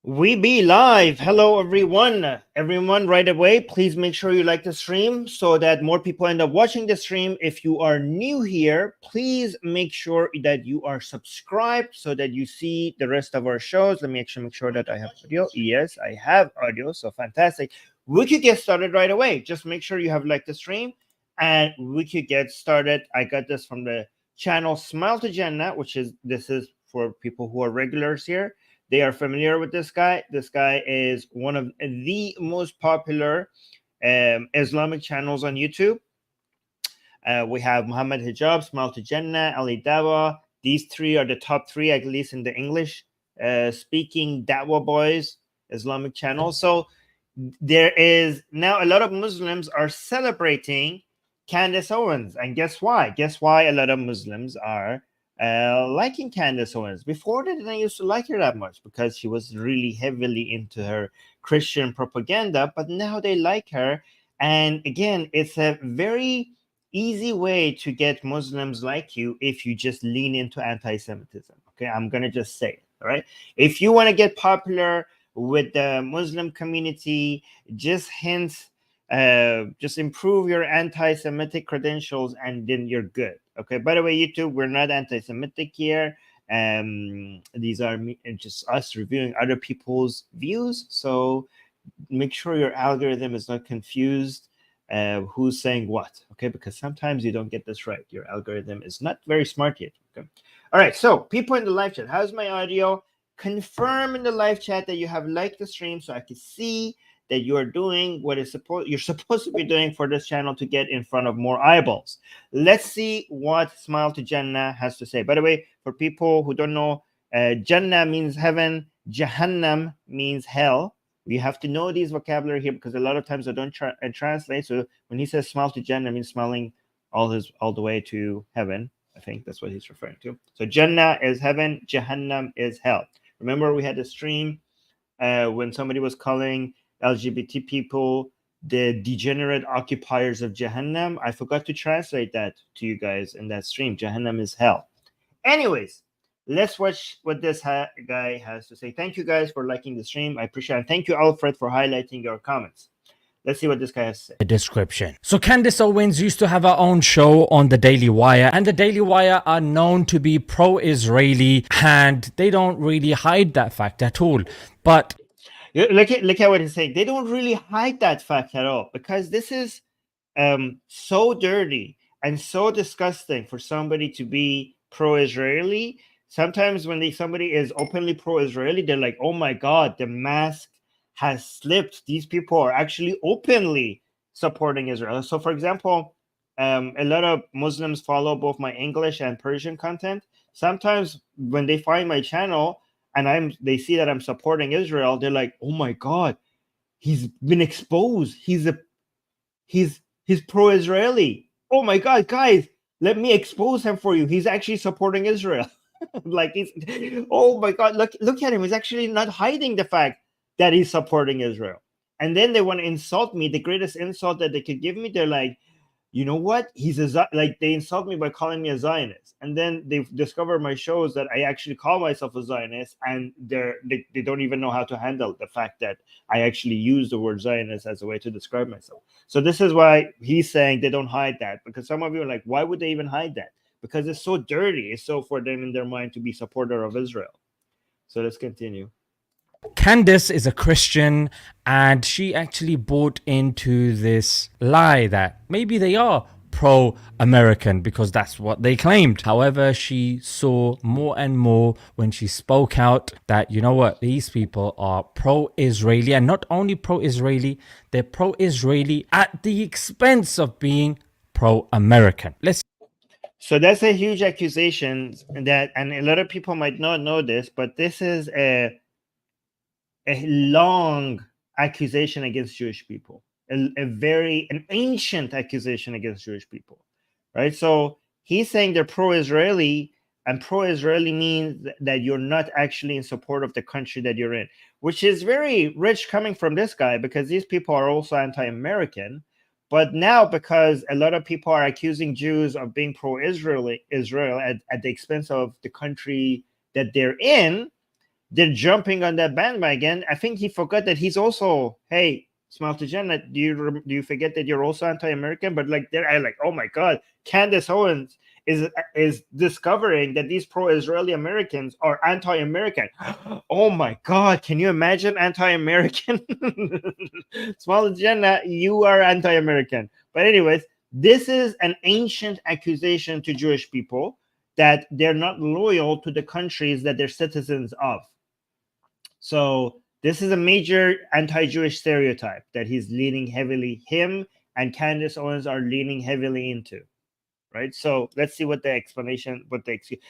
We be live. Hello, everyone. Everyone, right away, please make sure you like the stream so that more people end up watching the stream. If you are new here, please make sure that you are subscribed so that you see the rest of our shows. Let me actually make sure that I have audio. Yes, I have audio. So fantastic. We could get started right away. Just make sure you have liked the stream and we could get started. I got this from the channel Smile to Jannah, this is for people who are regulars here. They are familiar with this guy. This guy is one of the most popular Islamic channels on YouTube. We have Muhammad Hijab, Smile to Jannah, Ali Dawa. These three are the top three, at least in the English speaking Dawa Boys Islamic channel. So there is now a lot of Muslims are celebrating Candace Owens. And guess why? Guess why a lot of Muslims are liking Candace Owens? Before they didn't used to like her that much because she was really heavily into her Christian propaganda, but now they like her. And again, it's a very easy way to get Muslims like you if you just lean into anti-Semitism. Okay, I'm gonna just say it. All right, if you want to get popular with the Muslim community, just improve your anti-Semitic credentials and then you're good. Okay, by the way, YouTube, we're not anti-Semitic here. These are just us reviewing other people's views. So make sure your algorithm is not confused who's saying what. Okay, because sometimes you don't get this right. Your algorithm is not very smart yet. Okay. All right, so people in the live chat, how's my audio? Confirm in the live chat that you have liked the stream so I can see that you are doing what you're supposed to be doing for this channel to get in front of more eyeballs. Let's see what Smile to Jannah has to say. By the way, for people who don't know, Jannah means heaven, Jahannam means hell. We have to know these vocabulary here because a lot of times I don't translate. So when he says smile to Jannah, it means smiling all the way to heaven. I think that's what he's referring to. So Jannah is heaven, Jahannam is hell. Remember we had a stream when somebody was calling LGBT people the degenerate occupiers of Jahannam. I forgot to translate that to you guys in that stream. Jahannam is hell. Anyways, let's watch what this guy has to say. Thank you guys for liking the stream. I appreciate it. Thank you, Alfred, for highlighting your comments. Let's see what this guy has to say. The description. So Candace Owens used to have her own show on the Daily Wire, and the Daily Wire are known to be pro-Israeli, and they don't really hide that fact at all. But look at what he's saying. They don't really hide that fact at all because this is so dirty and so disgusting for somebody to be pro-Israeli. Sometimes when somebody is openly pro-Israeli, they're like, oh my God, the mask has slipped. These people are actually openly supporting Israel. So for example, a lot of Muslims follow both my English and Persian content. Sometimes when they find my channel and they see that I'm supporting Israel, they're like, oh my God, he's been exposed. He's pro-Israeli. Oh my God, guys, let me expose him for you. He's actually supporting Israel. Like oh my God, look at him. He's actually not hiding the fact that he's supporting Israel. And then they want to insult me. The greatest insult that they could give me, they're like, you know what? They insult me by calling me a Zionist. And then they discover my shows that I actually call myself a Zionist, and they don't even know how to handle the fact that I actually use the word Zionist as a way to describe myself. So this is why he's saying they don't hide that, because some of you are like, why would they even hide that? Because it's so dirty. It's so for them in their mind to be supporter of Israel. So let's continue. Candace is a Christian, and she actually bought into this lie that maybe they are pro-American because that's what they claimed. However, she saw more and more when she spoke out that, you know what, these people are pro-Israeli, and not only pro-Israeli, they're pro-Israeli at the expense of being pro-American. So that's a huge accusation and a lot of people might not know this, but this is a long accusation against Jewish people, an ancient accusation against Jewish people, right? So he's saying they're pro-Israeli, and pro-Israeli means that you're not actually in support of the country that you're in, which is very rich coming from this guy because these people are also anti-American. But now, because a lot of people are accusing Jews of being pro-Israel at the expense of the country that they're in, they're jumping on that bandwagon. I think he forgot that he's also, hey, Smile to Jenna, do you forget that you're also anti-American? But like they're like, oh my God, Candace Owens is discovering that these pro-Israeli Americans are anti-American. Oh my God, can you imagine anti-American? Smile to Jenna, you are anti-American. But anyways, this is an ancient accusation to Jewish people that they're not loyal to the countries that they're citizens of. So this is a major anti-Jewish stereotype that he's leaning heavily, him and Candace Owens are leaning heavily into, right? So let's see what the explanation,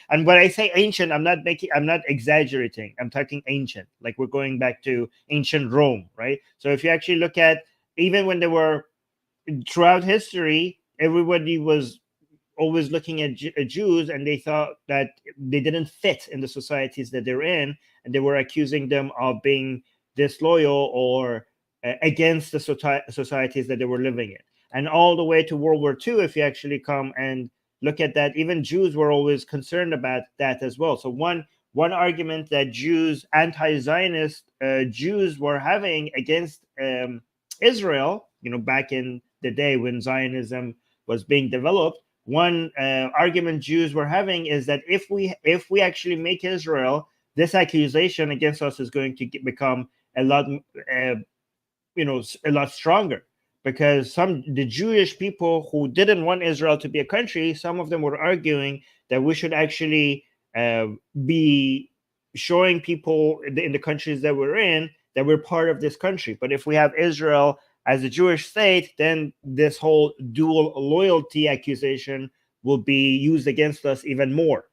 and when I say ancient, I'm not exaggerating. I'm talking ancient, like we're going back to ancient Rome, right? So if you actually look at, even when they were throughout history, everybody was always looking at Jews, and they thought that they didn't fit in the societies that they're in, and they were accusing them of being disloyal or against the societies that they were living in. And all the way to World War II, if you actually come and look at that, even Jews were always concerned about that as well. So one argument that anti-Zionist Jews were having against Israel, back in the day when Zionism was being developed, one argument Jews were having is that if we actually make Israel, this accusation against us is going to become a lot stronger, because the Jewish people who didn't want Israel to be a country, some of them were arguing that we should actually be showing people in the countries that we're in that we're part of this country. But if we have Israel as a Jewish state, then this whole dual loyalty accusation will be used against us even more.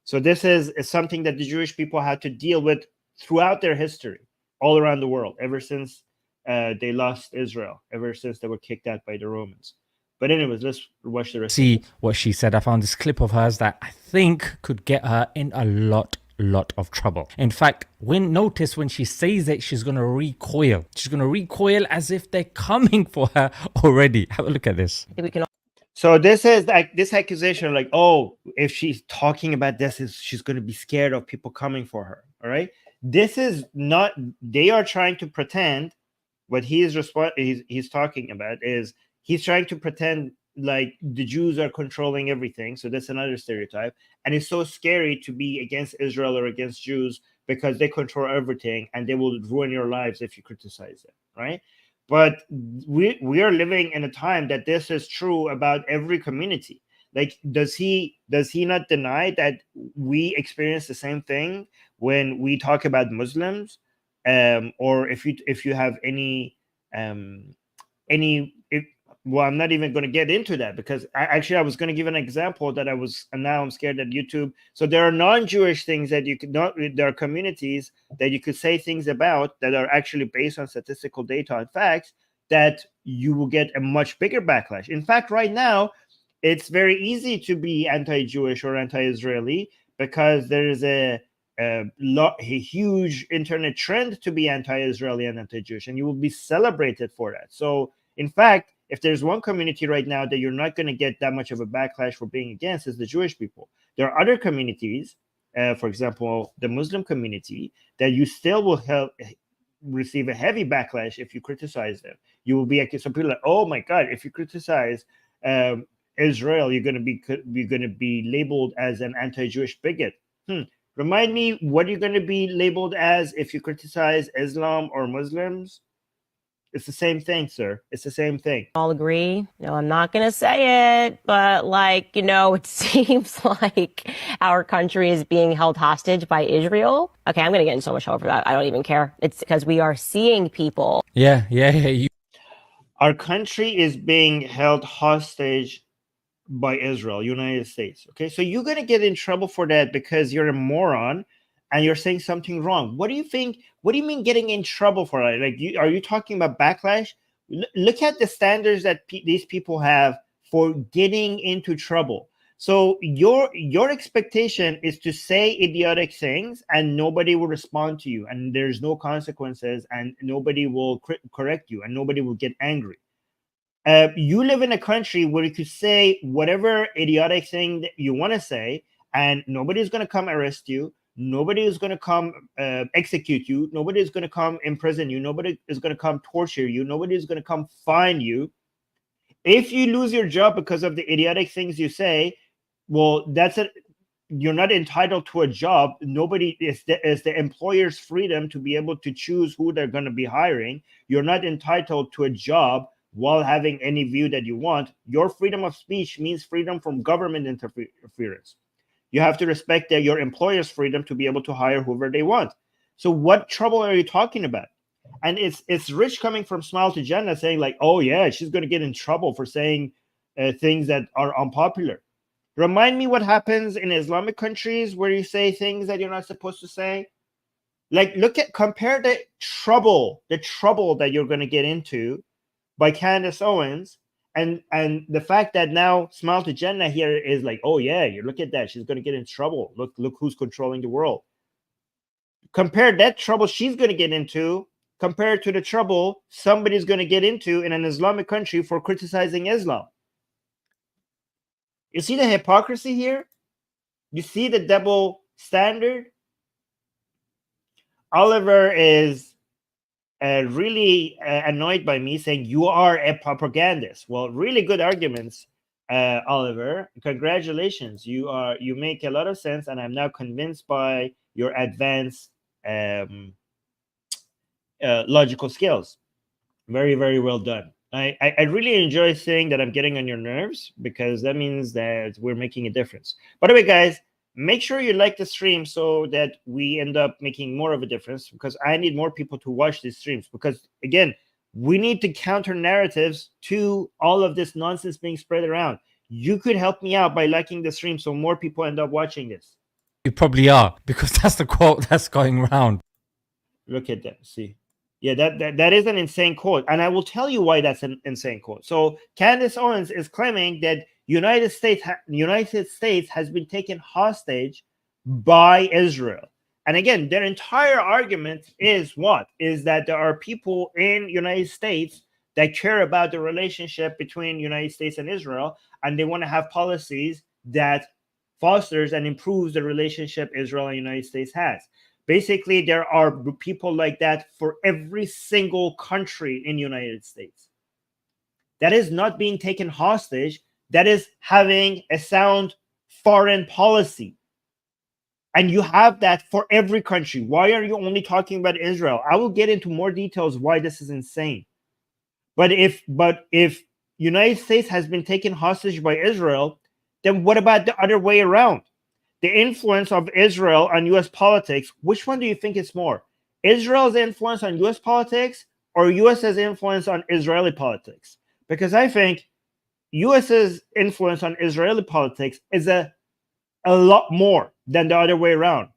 So this is something that the Jewish people had to deal with throughout their history, all around the world, ever since they lost Israel, ever since they were kicked out by the Romans. But anyways, let's watch the rest. See what she said. I found this clip of hers that I think could get her in a lot of trouble. In fact, notice when she says it, she's going to recoil. She's going to recoil as if they're coming for her already. Have a look at this. So this is like this accusation, like, oh, if she's talking about this, she's going to be scared of people coming for her. All right. This is not, they are trying to pretend what he's talking about is he's trying to pretend like the Jews are controlling everything. So that's another stereotype. And it's so scary to be against Israel or against Jews because they control everything and they will ruin your lives if you criticize them, right? But we are living in a time that this is true about every community. Like, does he not deny that we experience the same thing when we talk about Muslims? Or if you have any well, I'm not even going to get into that, because I was going to give an example that now I'm scared that YouTube. So there are non-Jewish things that you could not, there are communities that you could say things about that are actually based on statistical data and facts that you will get a much bigger backlash. In fact, right now, it's very easy to be anti-Jewish or anti-Israeli because there is a huge internet trend to be anti-Israeli and anti-Jewish, and you will be celebrated for that. So in fact, if there's one community right now that you're not going to get that much of a backlash for being against, is the Jewish people. There are other communities, for example, the Muslim community, that you still will receive a heavy backlash if you criticize them. You will be, some people are like, oh my God, if you criticize Israel, you're going to be labeled as an anti-Jewish bigot. Remind me, what are you going to be labeled as if you criticize Islam or Muslims? It's the same thing, sir. It's the same thing. All agree. No, I'm not going to say it, but it seems like our country is being held hostage by Israel. Okay, I'm going to get in so much trouble for that. I don't even care. It's because we are seeing people. Yeah. Our country is being held hostage by Israel, United States. Okay, so you're going to get in trouble for that because you're a moron and you're saying something wrong. What do you think? What do you mean getting in trouble for that? Like, are you talking about backlash? Look at the standards that these people have for getting into trouble. So your expectation is to say idiotic things and nobody will respond to you, and there's no consequences, and nobody will correct you, and nobody will get angry. You live in a country where you could say whatever idiotic thing that you want to say, and nobody's going to come arrest you. Nobody is going to come execute you. Nobody is going to come imprison you. Nobody is going to come torture you. Nobody is going to come fine you. If you lose your job because of the idiotic things you say, well, that's it. You're not entitled to a job. Nobody is the employer's freedom to be able to choose who they're going to be hiring. You're not entitled to a job while having any view that you want. Your freedom of speech means freedom from government interference. You have to respect your employer's freedom to be able to hire whoever they want. So what trouble are you talking about? And it's Rich coming from Smile to Jannah saying like, oh yeah, she's going to get in trouble for saying things that are unpopular. Remind me what happens in Islamic countries where you say things that you're not supposed to say. Like, compare the trouble that you're going to get into by Candace Owens and the fact that now Smile to Jannah here is like, oh yeah, you look at that, she's going to get in trouble. Look who's controlling the world. Compare that trouble she's going to get into compared to the trouble somebody's going to get into in an Islamic country for criticizing Islam. You see the hypocrisy here? You see the double standard? Oliver is really annoyed by me saying you are a propagandist. Well, really good arguments, Oliver. Congratulations. You make a lot of sense, and I'm now convinced by your advanced logical skills. Very, very well done. I really enjoy saying that I'm getting on your nerves because that means that we're making a difference. By the way, guys, make sure you like the stream so that we end up making more of a difference, because I need more people to watch these streams, because again, we need to counter narratives to all of this nonsense being spread around. You could help me out by liking the stream so more people end up watching this. You probably are, because that's the quote that's going around. Look at that. See? Yeah, that is an insane quote. And I will tell you why that's an insane quote. So Candace Owens is claiming that United States has been taken hostage by Israel. And again, their entire argument is what? Is that there are people in United States that care about the relationship between United States and Israel, and they want to have policies that fosters and improves the relationship Israel and United States has. Basically, there are people like that for every single country in the United States. That is not being taken hostage. That is having a sound foreign policy. And you have that for every country. Why are you only talking about Israel? I will get into more details why this is insane. But if United States has been taken hostage by Israel, then what about the other way around? The influence of Israel on U.S. politics, which one do you think is more? Israel's influence on U.S. politics or U.S.'s influence on Israeli politics? Because I think U.S.'s influence on Israeli politics is a lot more than the other way around.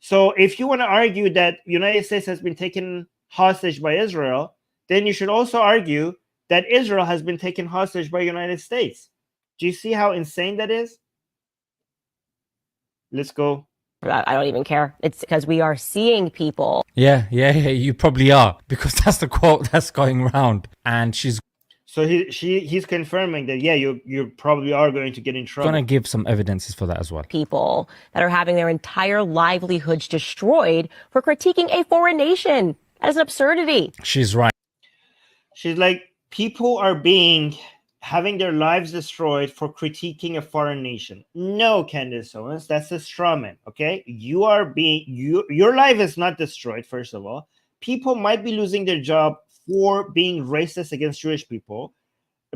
So if you want to argue that United States has been taken hostage by Israel, then you should also argue that Israel has been taken hostage by United States. Do you see how insane that is? Let's go. I don't even care. It's because we are seeing people. Yeah, you probably are, because that's the quote that's going around. And she's so he's confirming that, yeah, you probably are going to get in trouble. going to give some evidences for that as well. People that are having their entire livelihoods destroyed for critiquing a foreign nation. That is an absurdity. She's right. She's like, people are having their lives destroyed for critiquing a foreign nation. No, Candace Owens, that's a straw man, okay? Your life is not destroyed, first of all. People might be losing their job for being racist against Jewish people.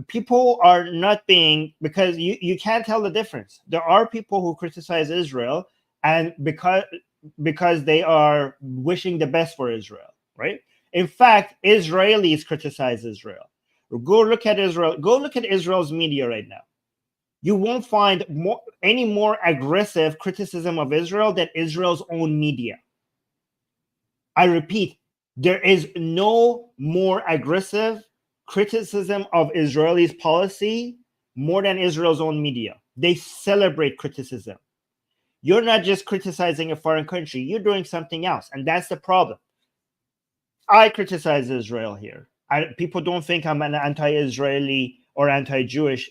People are not being, because you can't tell the difference. There are people who criticize Israel and because they are wishing the best for Israel, right? In fact, Israelis criticize Israel. Go look at Israel. Go look at Israel's media right now. You won't find any more aggressive criticism of Israel than Israel's own media. I repeat, there is no more aggressive criticism of Israelis' policy more than Israel's own media. They celebrate criticism. You're not just criticizing a foreign country. You're doing something else, and that's the problem. I criticize Israel here. People don't think I'm an anti-Israeli or anti-Jewish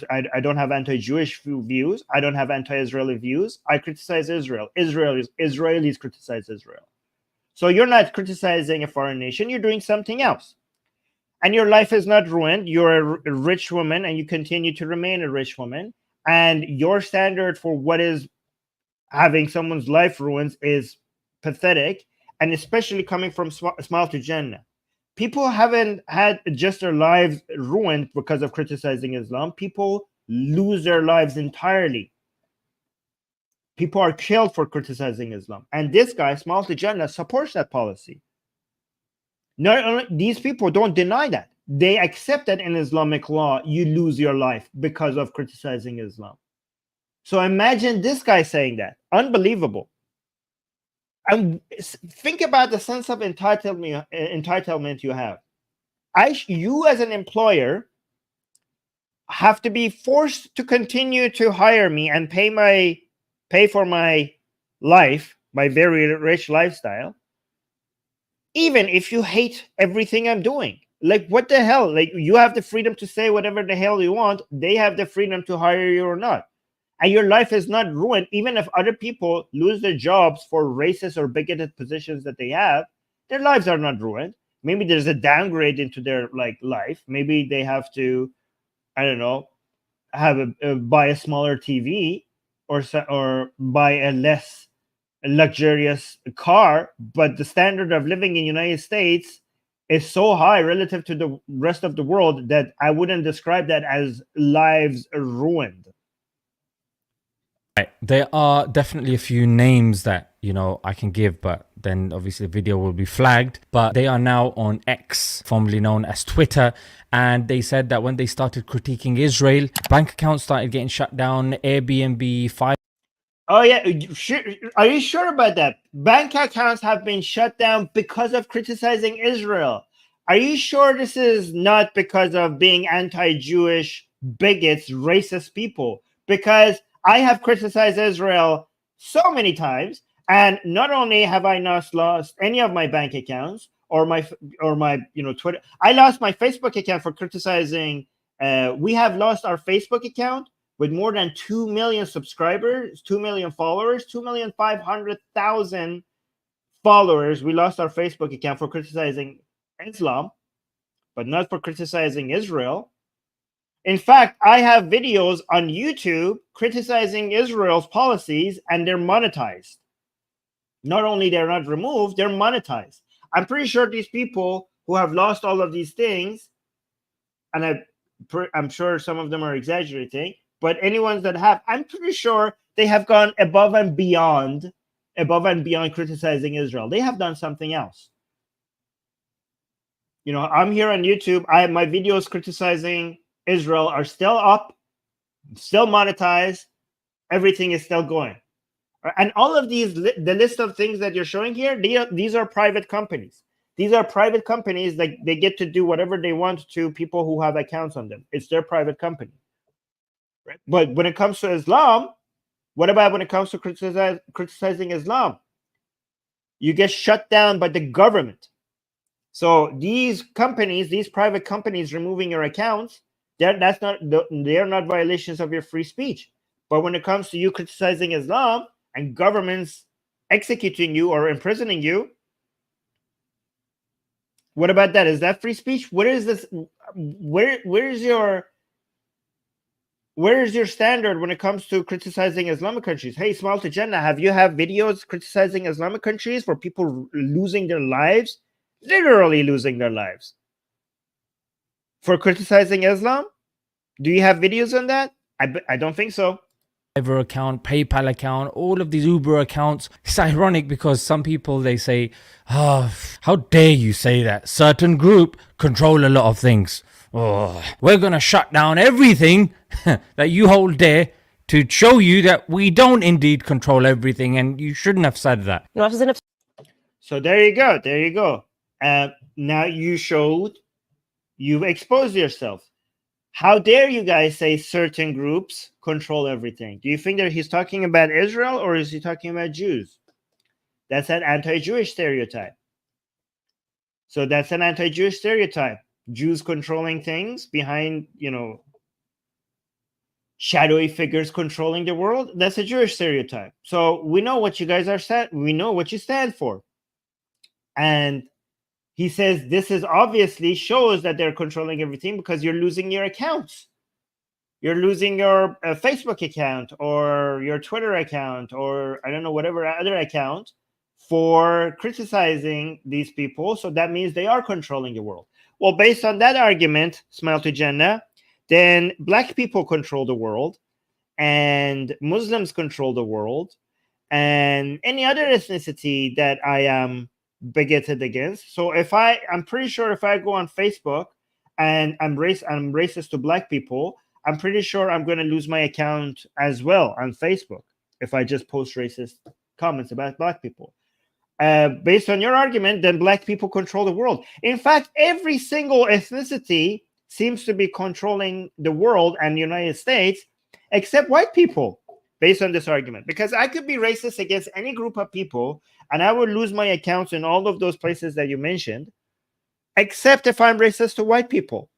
I don't have anti-Jewish views. I don't have anti-Israeli views. I criticize Israel. Israelis criticize Israel. So you're not criticizing a foreign nation. You're doing something else. And your life is not ruined. You're a rich woman and you continue to remain a rich woman. And your standard for what is having someone's life ruined is pathetic. And especially coming from Smile to Jannah. People haven't had just their lives ruined because of criticizing Islam. People lose their lives entirely. People are killed for criticizing Islam. And this guy, Smile to Jannah, supports that policy. Not only, these people don't deny that. They accept that in Islamic law, you lose your life because of criticizing Islam. So imagine this guy saying that. Unbelievable. And think about the sense of entitlement you have. You as an employer have to be forced to continue to hire me and pay for my life, my very rich lifestyle, even if you hate everything I'm doing. Like, what the hell? Like, you have the freedom to say whatever the hell you want. They have the freedom to hire you or not. And your life is not ruined. Even if other people lose their jobs for racist or bigoted positions that they have, their lives are not ruined. Maybe there's a downgrade into their life. Maybe they have to, I don't know, have buy a smaller TV or buy a less luxurious car. But the standard of living in the United States is so high relative to the rest of the world that I wouldn't describe that as lives ruined. Right. There are definitely a few names that, I can give, but then obviously the video will be flagged. But they are now on X, formerly known as Twitter. And they said that when they started critiquing Israel, bank accounts started getting shut down, Airbnb, Oh, yeah. Are you sure about that? Bank accounts have been shut down because of criticizing Israel. Are you sure this is not because of being anti-Jewish, bigots, racist people? Because I have criticized Israel so many times, and not only have I not lost any of my bank accounts or my Twitter, I lost my Facebook account for criticizing. We have lost our Facebook account with more than 2 million subscribers, 2 million followers, 2,500,000 followers. We lost our Facebook account for criticizing Islam, but not for criticizing Israel. In fact, I have videos on YouTube criticizing Israel's policies, and they're monetized. Not only they're not removed, they're monetized. I'm pretty sure these people who have lost all of these things, and I'm sure some of them are exaggerating, but anyone that have, I'm pretty sure they have gone above and beyond criticizing Israel. They have done something else. I'm here on YouTube. My videos criticizing Israel are still up, still monetized. Everything is still going. And all of these, the list of things that you're showing here, these are private companies. These are private companies that they get to do whatever they want to people who have accounts on them. It's their private company. Right? But when it comes to Islam, what about when it comes to criticizing Islam? You get shut down by the government. So these companies, these private companies removing your accounts, they're not violations of your free speech. But when it comes to you criticizing Islam and governments executing you or imprisoning you, what about that? Is that free speech? What is this? Where's your standard when it comes to criticizing Islamic countries? Hey, Smile to Jannah, have videos criticizing Islamic countries for people losing their lives? Literally losing their lives for criticizing Islam? Do you have videos on that? I don't think so. Account, PayPal account, all of these Uber accounts. It's ironic because some people, they say, how dare you say that? Certain group control a lot of things. Oh, we're going to shut down everything that you hold dear to show you that we don't indeed control everything, and you shouldn't have said that. So there you go. There you go. Now you've exposed yourself. How dare you guys say certain groups control everything? Do you think that he's talking about Israel or is he talking about Jews? That's an anti-Jewish stereotype. So that's an anti-Jewish stereotype. Jews controlling things behind, shadowy figures controlling the world. That's a Jewish stereotype. So we know what you guys are we know what you stand for. And he says this is obviously shows that they're controlling everything because you're losing your accounts. You're losing your Facebook account or your Twitter account or I don't know, whatever other account for criticizing these people. So that means they are controlling the world. Well, based on that argument, smile to Jannah, then black people control the world and Muslims control the world and any other ethnicity that I am bigoted against. So I'm pretty sure if I go on Facebook and I'm racist to black people, I'm pretty sure I'm going to lose my account as well on Facebook if I just post racist comments about black people. Based on your argument, then black people control the world. In fact, every single ethnicity seems to be controlling the world and the United States, except white people, based on this argument. Because I could be racist against any group of people, and I would lose my accounts in all of those places that you mentioned, except if I'm racist to white people.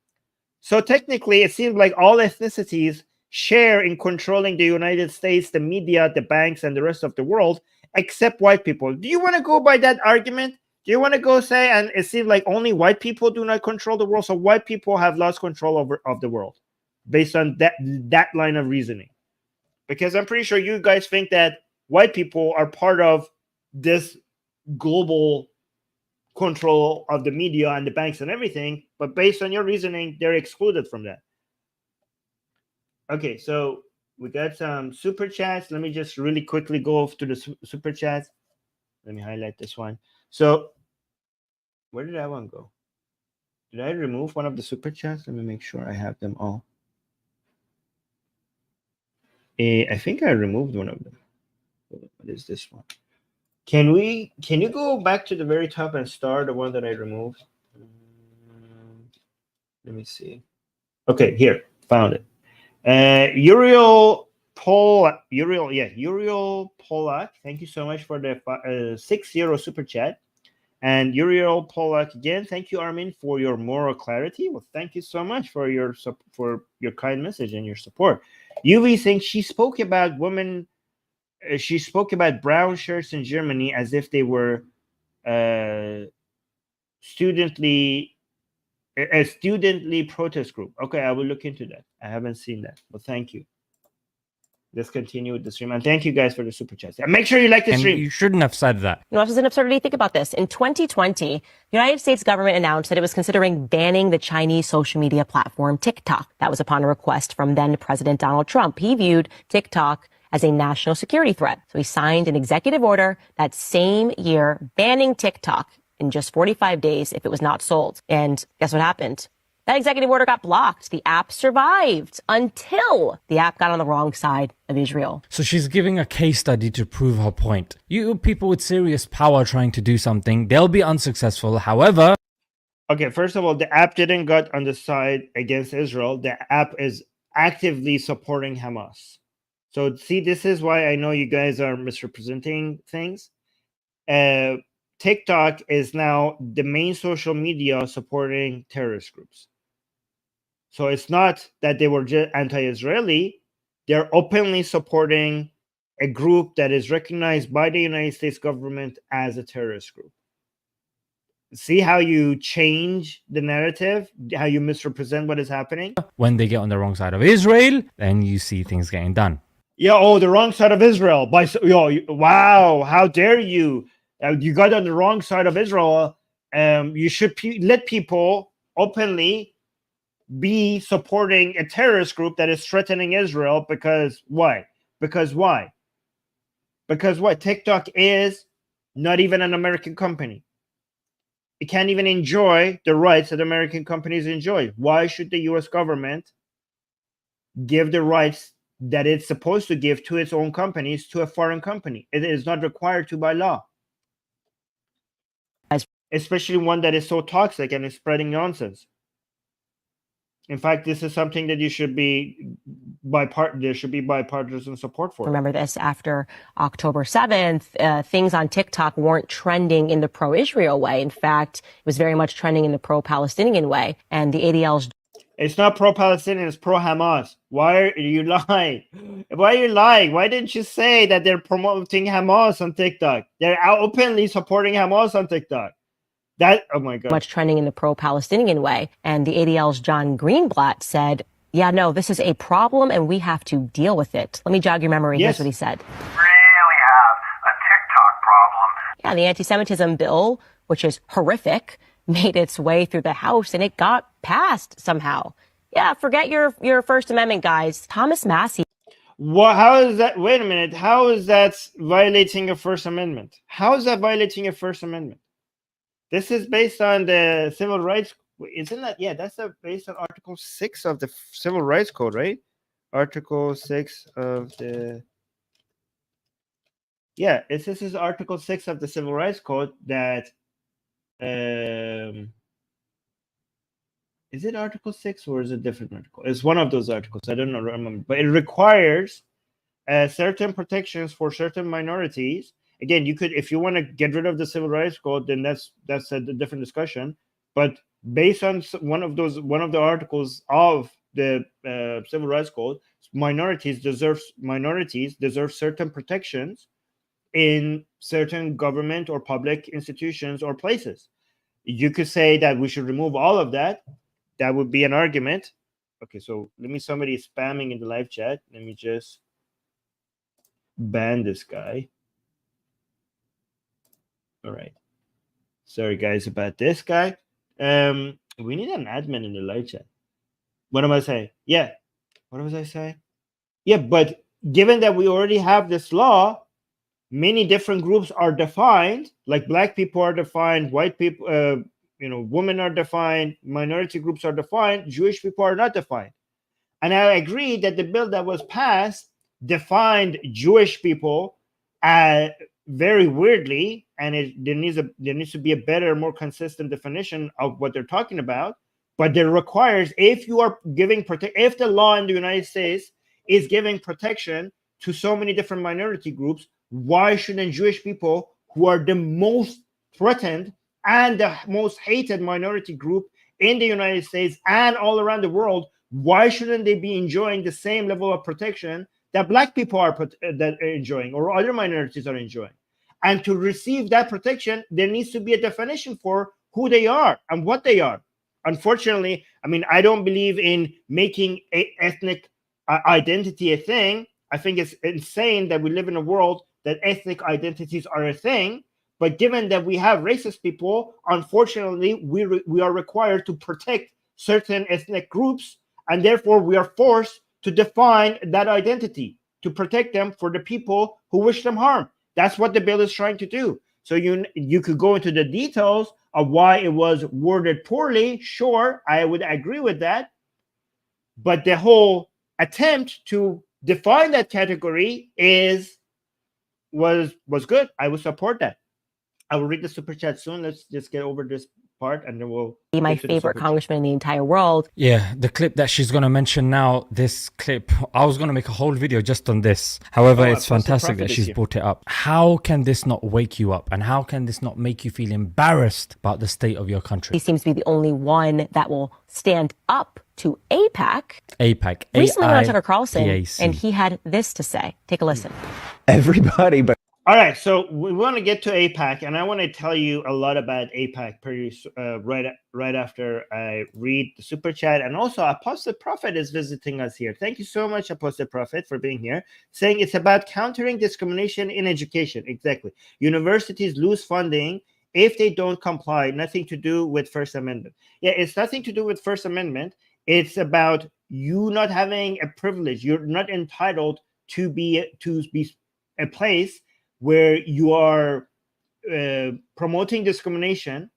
So technically, it seems like all ethnicities share in controlling the United States, the media, the banks, and the rest of the world, except white people. Do you want to go by that argument? Do you want to go say, and it seems like only white people do not control the world, so white people have lost control of the world, based on that line of reasoning? Because I'm pretty sure you guys think that white people are part of this global control of the media and the banks and everything, but based on your reasoning, they're excluded from that. Okay, so we got some super chats. Let me just really quickly go to the super chats. Let me highlight this one. So where did that one go? Did I remove one of the super chats? Let me make sure I have them all. I think I removed one of them. What is this one? Can you go back to the very top and start the one that I removed? Let me see. Okay, here, found it. Uriel Polak, thank you so much for the 6-0 super chat. And Uriel Polak again, thank you, Armin, for your moral clarity. Well, thank you so much for your kind message and your support. UV thinks she spoke about women. She spoke about brown shirts in Germany as if they were a studently protest group. Okay, I will look into that. I haven't seen that, but thank you. Let's continue with the stream. And thank you guys for the super chats. And make sure you like the stream. You shouldn't have said that. You know, this is an absurdity. Think about this. In 2020, the United States government announced that it was considering banning the Chinese social media platform TikTok. That was upon a request from then President Donald Trump. He viewed TikTok as a national security threat. So he signed an executive order that same year banning TikTok in just 45 days if it was not sold. And guess what happened? That executive order got blocked. The app survived until the app got on the wrong side of Israel. So she's giving a case study to prove her point. You people with serious power trying to do something, they'll be unsuccessful. However... Okay, first of all, the app didn't got on the side against Israel. The app is actively supporting Hamas. So see, this is why I know you guys are misrepresenting things. TikTok is now the main social media supporting terrorist groups. So it's not that they were just anti-Israeli. They're openly supporting a group that is recognized by the United States government as a terrorist group. See how you change the narrative, how you misrepresent what is happening? When they get on the wrong side of Israel, then you see things getting done. Yeah, oh, the wrong side of Israel. Wow, how dare you? You got on the wrong side of Israel. You should let people openly be supporting a terrorist group that is threatening Israel. Because why? Because what? TikTok is not even an American company. It can't even enjoy the rights that American companies enjoy. Why should the US government give the rights that it's supposed to give to its own companies to a foreign company? It is not required to by law. Especially one that is so toxic and is spreading nonsense. In fact, this is something that there should be bipartisan support for. Remember this, after October 7th, things on TikTok weren't trending in the pro-Israel way. In fact, it was very much trending in the pro-Palestinian way. And the ADL's... It's not pro-Palestinian, it's pro-Hamas. Why are you lying? Why are you lying? Why didn't you say that they're promoting Hamas on TikTok? They're out openly supporting Hamas on TikTok. That, oh my God. Much trending in the pro-Palestinian way. And the ADL's John Greenblatt said, yeah, no, this is a problem and we have to deal with it. Let me jog your memory. Yes. Here's what he said. Really have a TikTok problem. Yeah, the anti-Semitism bill, which is horrific, made its way through the House and it got passed somehow. Yeah, forget your First Amendment, guys. Thomas Massey. What? How is that? Wait a minute. How is that violating a First Amendment? How is that violating a First Amendment? This is based on the Civil Rights. Isn't that? Yeah, that's based on Article 6 of the Civil Rights Code, right? Article 6 of the. Yeah, this is Article 6 of the Civil Rights Code that. Is it Article 6 or is it a different article? It's one of those articles. I don't know, remember, but it requires certain protections for certain minorities. Again, you could, if you want to get rid of the Civil Rights Code, then that's a different discussion. But based on one of the articles of the Civil Rights Code, minorities deserve certain protections in certain government or public institutions or places. You could say that we should remove all of that. That would be an argument. Okay, so somebody is spamming in the live chat. Let me just ban this guy. All right. Sorry, guys, about this guy. We need an admin in the live chat. What am I saying? Yeah. What was I saying? Yeah, but given that we already have this law, many different groups are defined, like Black people are defined, white people, women are defined, minority groups are defined, Jewish people are not defined. And I agree that the bill that was passed defined Jewish people very weirdly, and there needs to be a better, more consistent definition of what they're talking about. But it requires, if the law in the United States is giving protection to so many different minority groups, why shouldn't Jewish people, who are the most threatened and the most hated minority group in the United States and all around the world, why shouldn't they be enjoying the same level of protection that Black people are enjoying or other minorities are enjoying? And to receive that protection, there needs to be a definition for who they are and what they are. Unfortunately, I don't believe in making ethnic identity a thing. I think it's insane that we live in a world that ethnic identities are a thing. But given that we have racist people, unfortunately, we are required to protect certain ethnic groups, and therefore we are forced to define that identity to protect them for the people who wish them harm. That's what the bill is trying to do. So you could go into the details of why it was worded poorly. Sure, I would agree with that. But the whole attempt to define that category was good. I would support that. I will read the super chat soon. Let's just get over this part and then we'll be my favorite congressman in the entire world. Yeah, the clip that she's going to mention now, this clip, I was going to make a whole video just on this. However, it's fantastic that she's brought it up. How can this not wake you up? And how can this not make you feel embarrassed about the state of your country? He seems to be the only one that will stand up to AIPAC. AIPAC. Recently went on Tucker Carlson and he had this to say. Take a listen. Everybody, but all right, so we want to get to AIPAC, and I want to tell you a lot about AIPAC right after I read the super chat. And also, Apostle Prophet is visiting us here. Thank you so much, Apostle Prophet, for being here. Saying it's about countering discrimination in education. Exactly. Universities lose funding if they don't comply. Nothing to do with First Amendment. Yeah, it's nothing to do with First Amendment. It's about you not having a privilege. You're not entitled to be a place where you are promoting discrimination,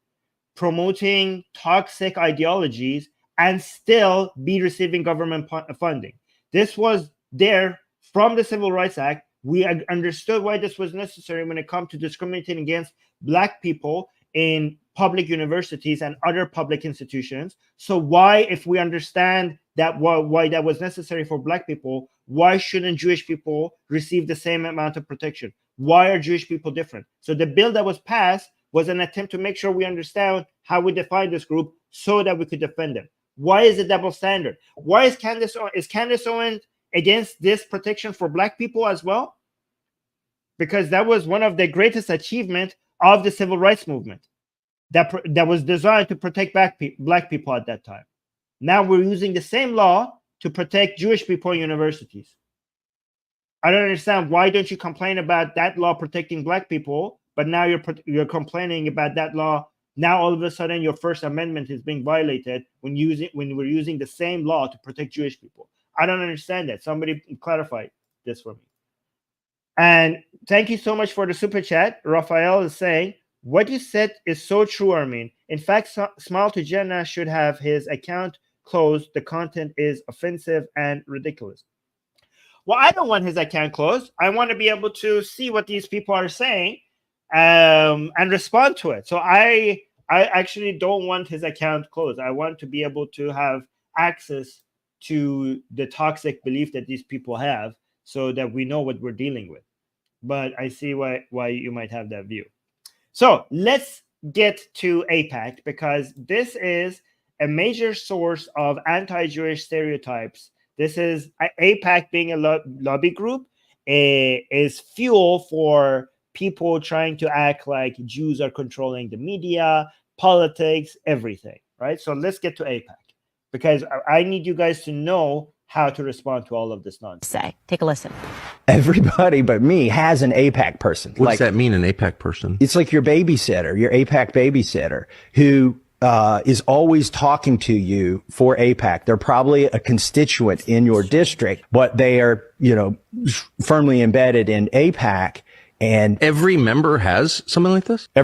promoting toxic ideologies, and still be receiving government funding. This was there from the Civil Rights Act. We understood why this was necessary when it comes to discriminating against Black people in public universities and other public institutions. So why, if we understand that why that was necessary for Black people, why shouldn't Jewish people receive the same amount of protection? Why are Jewish people different? So the bill that was passed was an attempt to make sure we understand how we define this group so that we could defend them. Why is it double standard? Why is Candace Owens against this protection for Black people as well? Because that was one of the greatest achievements of the civil rights movement that was designed to protect Black people at that time. Now we're using the same law to protect Jewish people in universities. I don't understand. Why don't you complain about that law protecting Black people, but now you're complaining about that law? Now all of a sudden your First Amendment is being violated when we're using the same law to protect Jewish people. I don't understand that. Somebody clarify this for me. And thank you so much for the super chat. Raphael is saying, what you said is so true, Armin. In fact, Smile to Jenna should have his account closed. The content is offensive and ridiculous. Well, I don't want his account closed. I want to be able to see what these people are saying and respond to it. So I actually don't want his account closed. I want to be able to have access to the toxic belief that these people have so that we know what we're dealing with. But I see why you might have that view. So let's get to AIPAC, because this is a major source of anti-Jewish stereotypes. This is AIPAC, being a lobby group, is fuel for people trying to act like Jews are controlling the media, politics, everything, right? So let's get to AIPAC, because I need you guys to know how to respond to all of this nonsense. Say, take a listen. Everybody but me has an AIPAC person. What does that mean, an AIPAC person? It's like your babysitter, your AIPAC babysitter, who is always talking to you for AIPAC. They're probably a constituent in your district, but they are, firmly embedded in AIPAC. And every member has something like this? I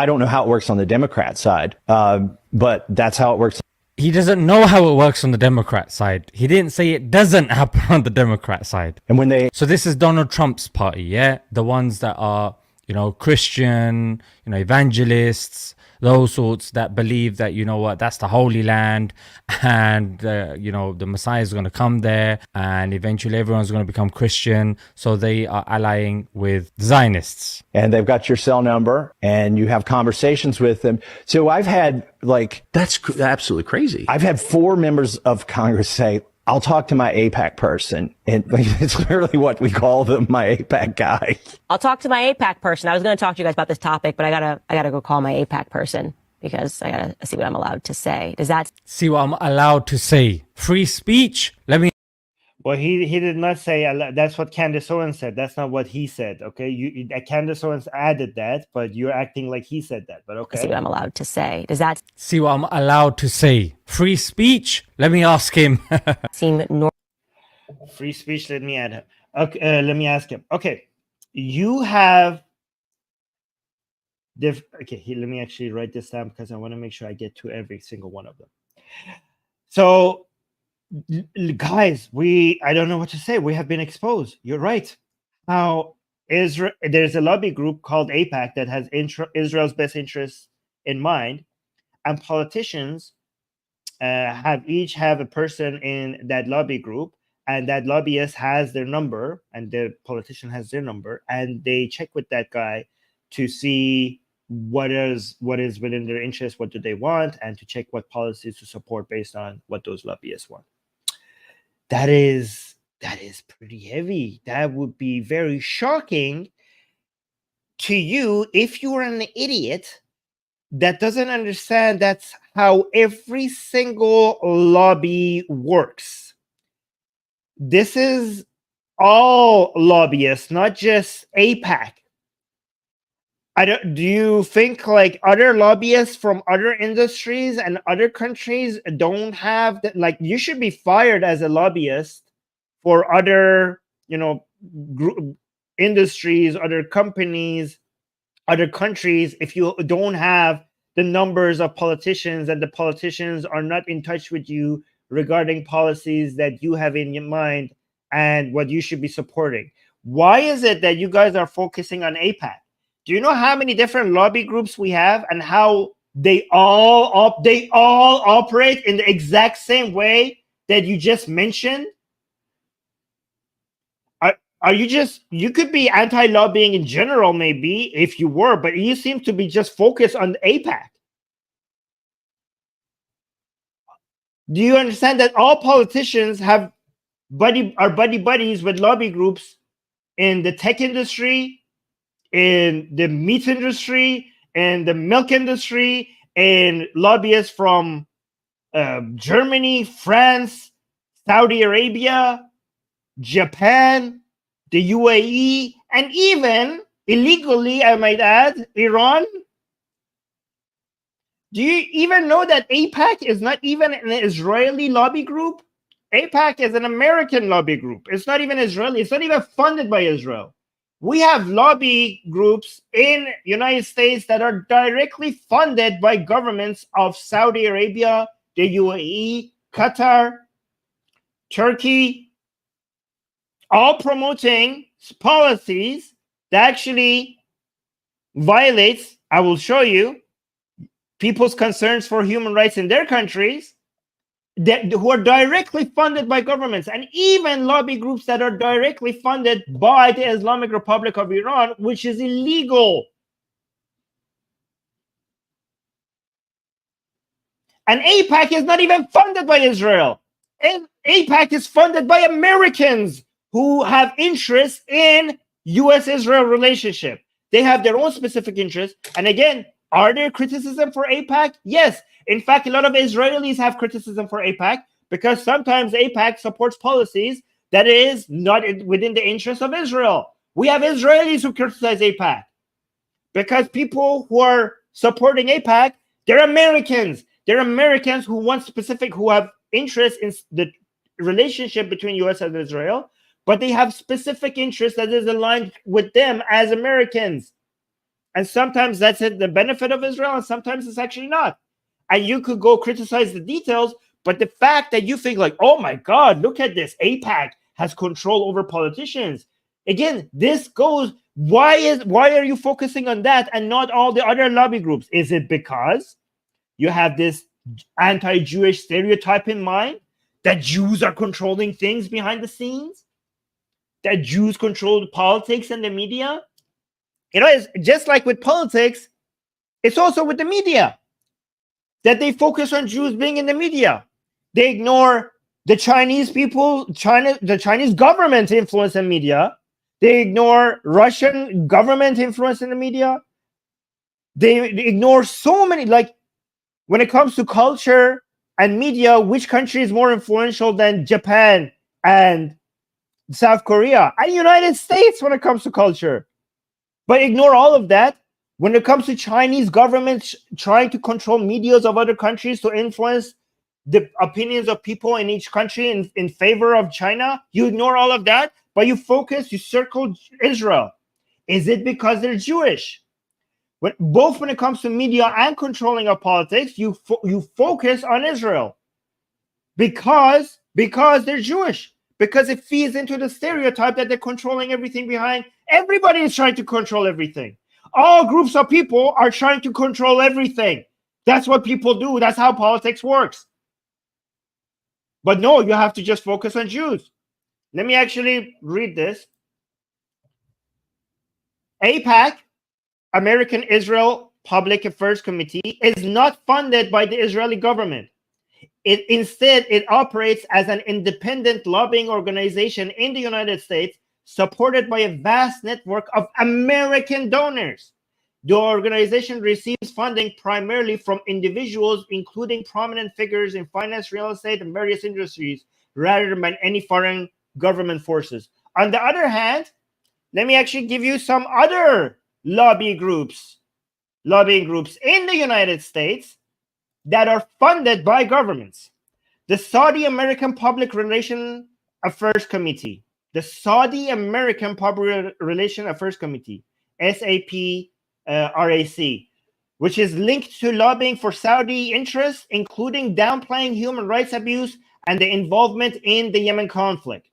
don't know how it works on the Democrat side, but that's how it works. He doesn't know how it works on the Democrat side. He didn't say it doesn't happen on the Democrat side. And so this is Donald Trump's party, yeah? The ones that are, Christian, evangelists, those sorts that believe that, that's the Holy Land, and, the Messiah is going to come there, and eventually everyone's going to become Christian. So they are allying with Zionists. And they've got your cell number, and you have conversations with them. So I've had that's absolutely crazy. I've had 4 members of Congress say, I'll talk to my AIPAC person. And it's literally what we call them, my AIPAC guy. I'll talk to my AIPAC person. I was going to talk to you guys about this topic, but I gotta go call my AIPAC person because I gotta see what I'm allowed to say. Does that see what I'm allowed to say? Free speech. Let me. Well, he did not say. That's what Candace Owens said. That's not what he said. Okay, Candace Owens added that, but you're acting like he said that. But okay, see what I'm allowed to say. Does that see what I'm allowed to say? Free speech. Let me ask him. seem normal? Free speech. Let me add him. Okay, let me ask him. Okay, you have. Okay, let me actually write this down because I want to make sure I get to every single one of them. So, guys, I don't know what to say. We have been exposed. You're right. Now, there's a lobby group called AIPAC that has Israel's best interests in mind, and politicians each have a person in that lobby group, and that lobbyist has their number, and the politician has their number, and they check with that guy to see what is within their interest, what do they want, and to check what policies to support based on what those lobbyists want. That is pretty heavy. That would be very shocking to you if you were an idiot that doesn't understand that's how every single lobby works. This is all lobbyists, not just AIPAC. Do you think like other lobbyists from other industries and other countries don't have that? Like, you should be fired as a lobbyist for other, industries, other companies, other countries, if you don't have the numbers of politicians and the politicians are not in touch with you regarding policies that you have in your mind and what you should be supporting. Why is it that you guys are focusing on AIPAC? Do you know how many different lobby groups we have and how they all operate in the exact same way that you just mentioned? Are you could be anti-lobbying in general, maybe, if you were, but you seem to be just focused on AIPAC. Do you understand that all politicians are buddies with lobby groups in the tech industry, in the meat industry, in the milk industry, and lobbyists from Germany, France, Saudi Arabia, Japan, the UAE, and even illegally, I might add, Iran? Do you even know that AIPAC is not even an Israeli lobby group? AIPAC is an American lobby group. It's not even Israeli. It's not even funded by Israel. We have lobby groups in United States that are directly funded by governments of Saudi Arabia, the UAE, Qatar, Turkey, all promoting policies that actually violates, I will show you, people's concerns for human rights in their countries, who are directly funded by governments, and even lobby groups that are directly funded by the Islamic Republic of Iran, which is illegal. And AIPAC is not even funded by Israel. And AIPAC is funded by Americans who have interest in U.S.-Israel relationship. They have their own specific interests. And again, are there criticism for AIPAC? Yes. In fact, a lot of Israelis have criticism for AIPAC because sometimes AIPAC supports policies that is not within the interest of Israel. We have Israelis who criticize AIPAC because people who are supporting AIPAC, they're Americans. They're Americans who have interest in the relationship between U.S. and Israel, but they have specific interests that is aligned with them as Americans. And sometimes that's the benefit of Israel, and sometimes it's actually not. And you could go criticize the details, but the fact that you think like, oh my God, look at this, AIPAC has control over politicians. Again, this goes, why are you focusing on that and not all the other lobby groups? Is it because you have this anti-Jewish stereotype in mind that Jews are controlling things behind the scenes? That Jews control politics and the media? You know, it's just like with politics, it's also with the media. That they focus on Jews being in the media. They ignore the Chinese people, the Chinese government influence in media. They ignore Russian government influence in the media. They ignore so many, like when it comes to culture and media, which country is more influential than Japan and South Korea and United States when it comes to culture? But ignore all of that. When it comes to Chinese governments trying to control medias of other countries to influence the opinions of people in each country in favor of China, you ignore all of that, but you circle Israel. Is it because they're Jewish? Both when it comes to media and controlling of politics, you focus on Israel because they're Jewish, because it feeds into the stereotype that they're controlling everything behind. Everybody is trying to control everything. All groups of people are trying to control everything. That's what people do. That's how politics works. But no, you have to just focus on Jews. Let me actually read this. AIPAC, American Israel Public Affairs Committee, is not funded by the Israeli government. Instead, it operates as an independent lobbying organization in the United States, supported by a vast network of American donors. The organization receives funding primarily from individuals, including prominent figures in finance, real estate, and various industries, rather than any foreign government forces. On the other hand, let me actually give you some other lobbying groups in the United States that are funded by governments. The Saudi American Public Relations Affairs Committee, the Saudi American Public Relations Affairs Committee, SAPRAC, which is linked to lobbying for Saudi interests, including downplaying human rights abuse and the involvement in the Yemen conflict.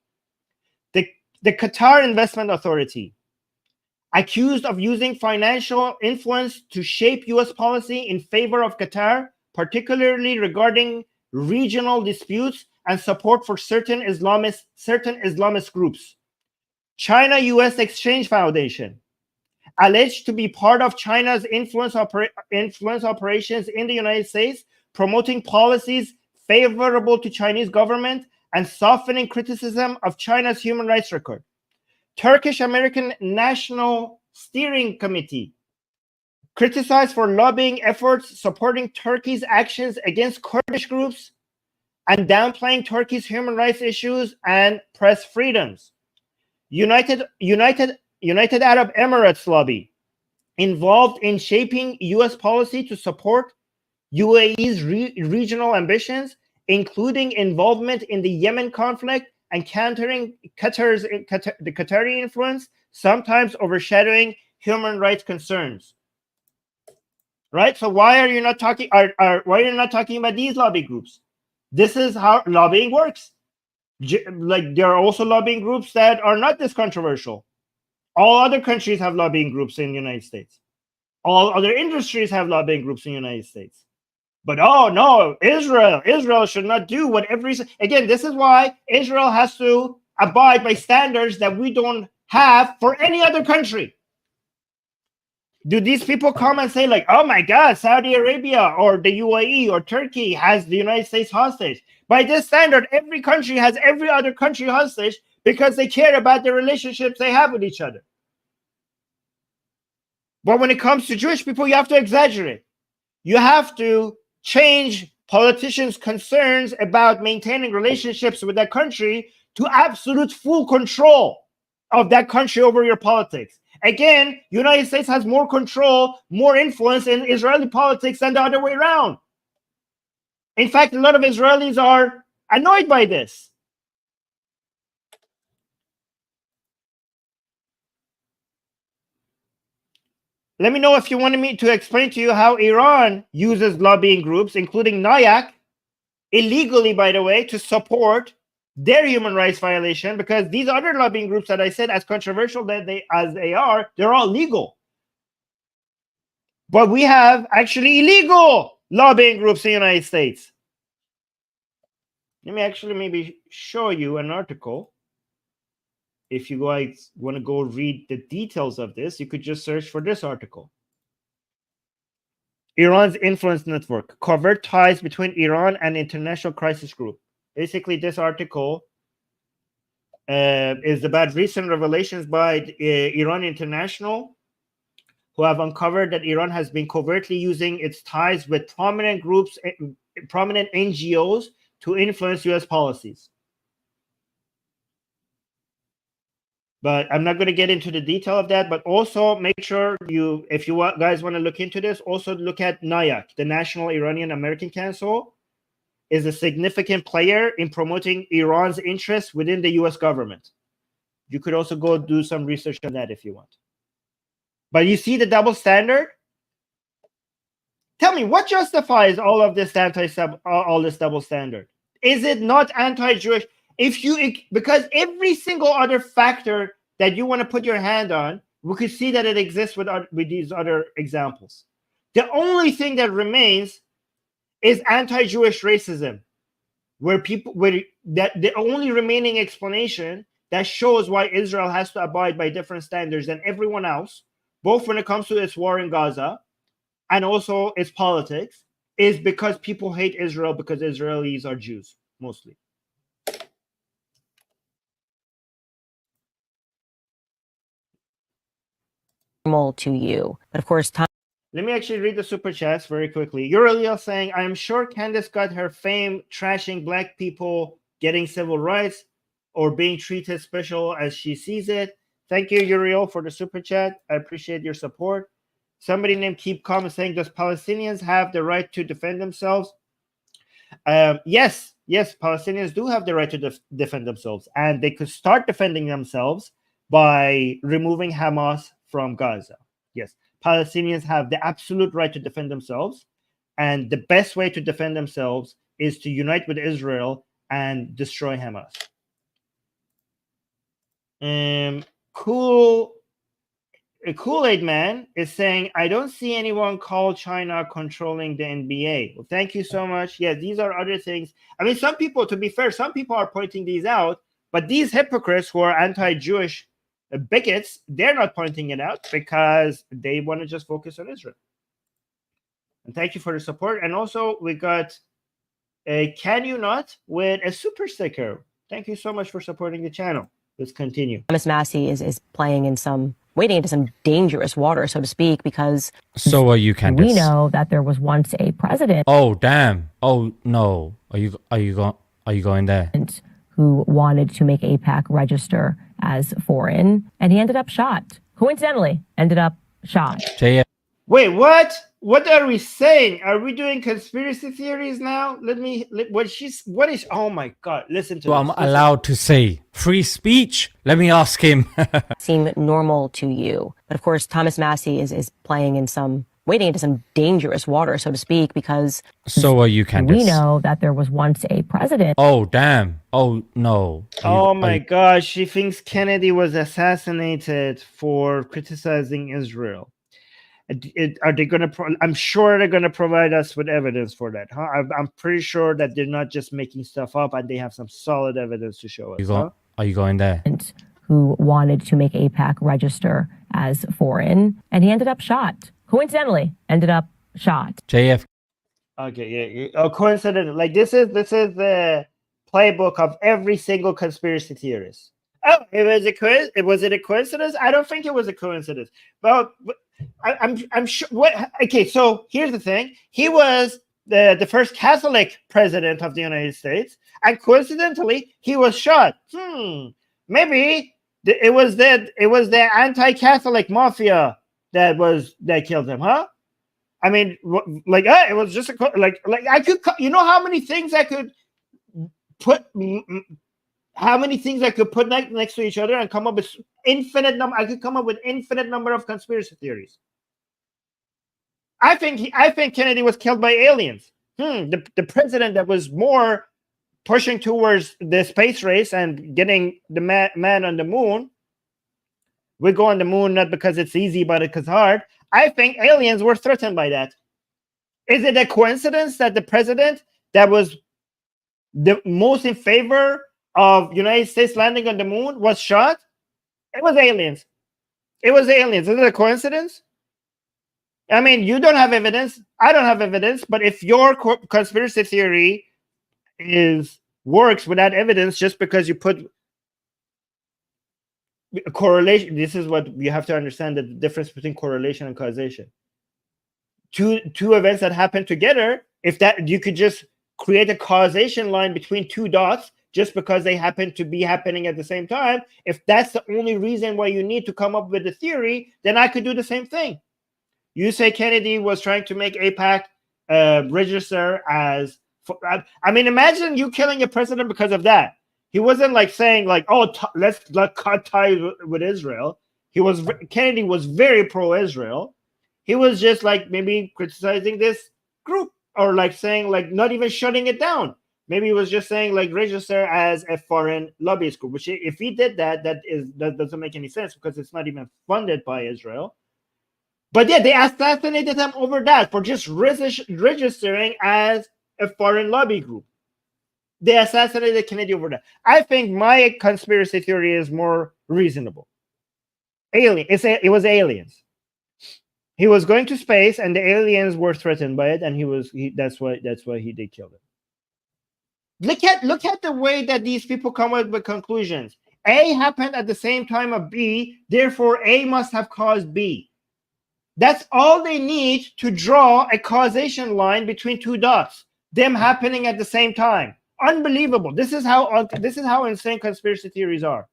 The Qatar Investment Authority, accused of using financial influence to shape U.S. policy in favor of Qatar, particularly regarding regional disputes and support for certain Islamist groups. China-U.S. Exchange Foundation, alleged to be part of China's influence operations in the United States, promoting policies favorable to Chinese government and softening criticism of China's human rights record. Turkish American National Steering Committee criticized for lobbying efforts supporting Turkey's actions against Kurdish groups and downplaying Turkey's human rights issues and press freedoms. United Arab Emirates lobby involved in shaping U.S. policy to support UAE's regional ambitions, including involvement in the Yemen conflict and countering the Qatari influence, sometimes overshadowing human rights concerns. Right? So why are you not talking? Why are you not talking about these lobby groups? This is how lobbying works. Like, there are also lobbying groups that are not this controversial. All other countries have lobbying groups in the United States. All other industries have lobbying groups in the United States. But oh no, Israel should not do what again, this is why Israel has to abide by standards that we don't have for any other country. Do these people come and say like, oh my God, Saudi Arabia or the UAE or Turkey has the United States hostage? By this standard, every country has every other country hostage because they care about the relationships they have with each other. But when it comes to Jewish people, you have to exaggerate. You have to change politicians' concerns about maintaining relationships with that country to absolute full control of that country over your politics. Again, United States has more control, more influence in Israeli politics than the other way around. In fact, a lot of Israelis are annoyed by this. Let me know if you wanted me to explain to you how Iran uses lobbying groups, including NIAC, illegally, by the way, to support their human rights violation, because these other lobbying groups that I said, as controversial as they are, they're all legal. But we have actually illegal lobbying groups in the United States. Let me actually maybe show you an article. If you guys want to go read the details of this, you could just search for this article. Iran's influence network, covert ties between Iran and international crisis group. Basically, this article is about recent revelations by Iran International, who have uncovered that Iran has been covertly using its ties with prominent groups, prominent NGOs to influence U.S. policies. But I'm not going to get into the detail of that. But also make sure if you guys want to look into this, also look at NIAC, the National Iranian American Council, is a significant player in promoting Iran's interests within the U.S. government. You could also go do some research on that if you want. But you see the double standard? Tell me, what justifies all of this all this double standard? Is it not anti-Jewish? Because every single other factor that you want to put your hand on, we could see that it exists with these other examples. The only thing that remains is anti-Jewish racism, the only remaining explanation that shows why Israel has to abide by different standards than everyone else, both when it comes to its war in Gaza and also its politics, is because people hate Israel because Israelis are Jews, mostly. To you. But of course, let me actually read the super chats very quickly. Uriel saying, I am sure Candace got her fame trashing Black people getting civil rights or being treated special as she sees it. Thank you, Uriel, for the super chat. I appreciate your support. Somebody named Keep Calm is saying, does Palestinians have the right to defend themselves? Yes, Palestinians do have the right to defend themselves. And they could start defending themselves by removing Hamas from Gaza. Yes, Palestinians have the absolute right to defend themselves. And the best way to defend themselves is to unite with Israel and destroy Hamas. Kool-Aid Man is saying, I don't see anyone call China controlling the NBA. Well, thank you so much. Yeah, these are other things. I mean, some people, to be fair, some people are pointing these out, but these hypocrites who are anti-Jewish bigots, they're not pointing it out because they want to just focus on Israel. And thank you for the support. And also, we got Can you not with a super sticker. Thank you so much for supporting the channel. Let's continue. Thomas Massey is wading into some dangerous water, so to speak, because So are you, Candace. we know that there was once a president Oh damn. Oh no. Are you going there? who wanted to make AIPAC register as foreign, and he ended up shot. Coincidentally, ended up shot. JF. Wait, what? What are we saying? Are we doing conspiracy theories now? What is, oh my God, listen to So this. I'm allowed to say free speech? Let me ask him. Seem normal to you. But of course, Thomas Massey is wading into some dangerous water, so to speak, because So are you, Candace. we know that there was once a president Oh damn. Oh no. Oh my gosh, she thinks Kennedy was assassinated for criticizing Israel. Are they going to? I'm sure they're going to provide us with evidence for that, huh? I'm pretty sure that they're not just making stuff up, and they have some solid evidence to show us. Are you going there? who wanted to make AIPAC register as foreign, and he ended up shot. Coincidentally, ended up shot. JF. Okay, yeah. Oh, coincidentally, like this is the playbook of every single conspiracy theorist. Oh, was it a coincidence? I don't think it was a coincidence. But I'm sure. Okay, so here's the thing. He was the first Catholic president of the United States, and coincidentally, he was shot. Maybe it was the anti-Catholic mafia that killed him, huh? I mean, it was just I could, you know, how many things I could put. How many things I could put next to each other and come up with infinite number? I could come up with infinite number of conspiracy theories. I think Kennedy was killed by aliens. The president that was more pushing towards the space race and getting the man on the moon. We go on the moon not because it's easy, but because it's hard. I think aliens were threatened by that. Is it a coincidence that the president that was the most in favor of United States landing on the moon was shot? It was aliens. Is it a coincidence? I mean, you don't have evidence. I don't have evidence. But if your conspiracy theory works without evidence, just because you put a correlation, this is what you have to understand: the difference between correlation and causation. Two events that happen together. If that, you could just create a causation line between two dots just because they happen to be happening at the same time. If that's the only reason why you need to come up with a theory, then I could do the same thing. You say Kennedy was trying to make AIPAC register as. I mean, imagine you killing a president because of that. He wasn't saying let's cut ties with Israel. Kennedy was very pro-Israel. He was just maybe criticizing this group or saying not even shutting it down. Maybe he was just saying register as a foreign lobbyist group, which if he did that doesn't make any sense because it's not even funded by Israel. But yeah, they assassinated him over that for just registering as a foreign lobby group. They assassinated Kennedy over that. I think my conspiracy theory is more reasonable. It was aliens. He was going to space, and the aliens were threatened by it, and that's why he did kill them. Look at the way that these people come up with conclusions. A happened at the same time of B, therefore A must have caused B. That's all they need to draw a causation line between two dots, them happening at the same time. Unbelievable. This is how insane conspiracy theories are.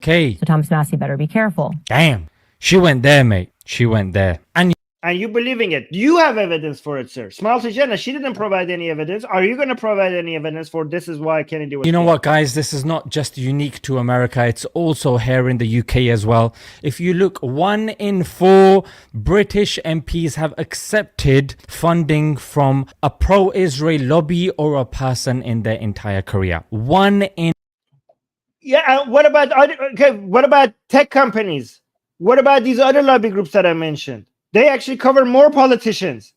Okay. So Thomas Massey better be careful. Damn. She went there, mate. She went there. And you believing it. Do you have evidence for it, sir? Smile to Jenna. She didn't provide any evidence. Are you going to provide any evidence for this is why Kennedy was You know killed? what, guys? This is not just unique to America. It's also here in the UK as well. If you look, 1 in 4 British MPs have accepted funding from a pro-Israel lobby or a person in their entire career. 1 in. Yeah. What about tech companies? What about these other lobby groups that I mentioned? They actually cover more politicians.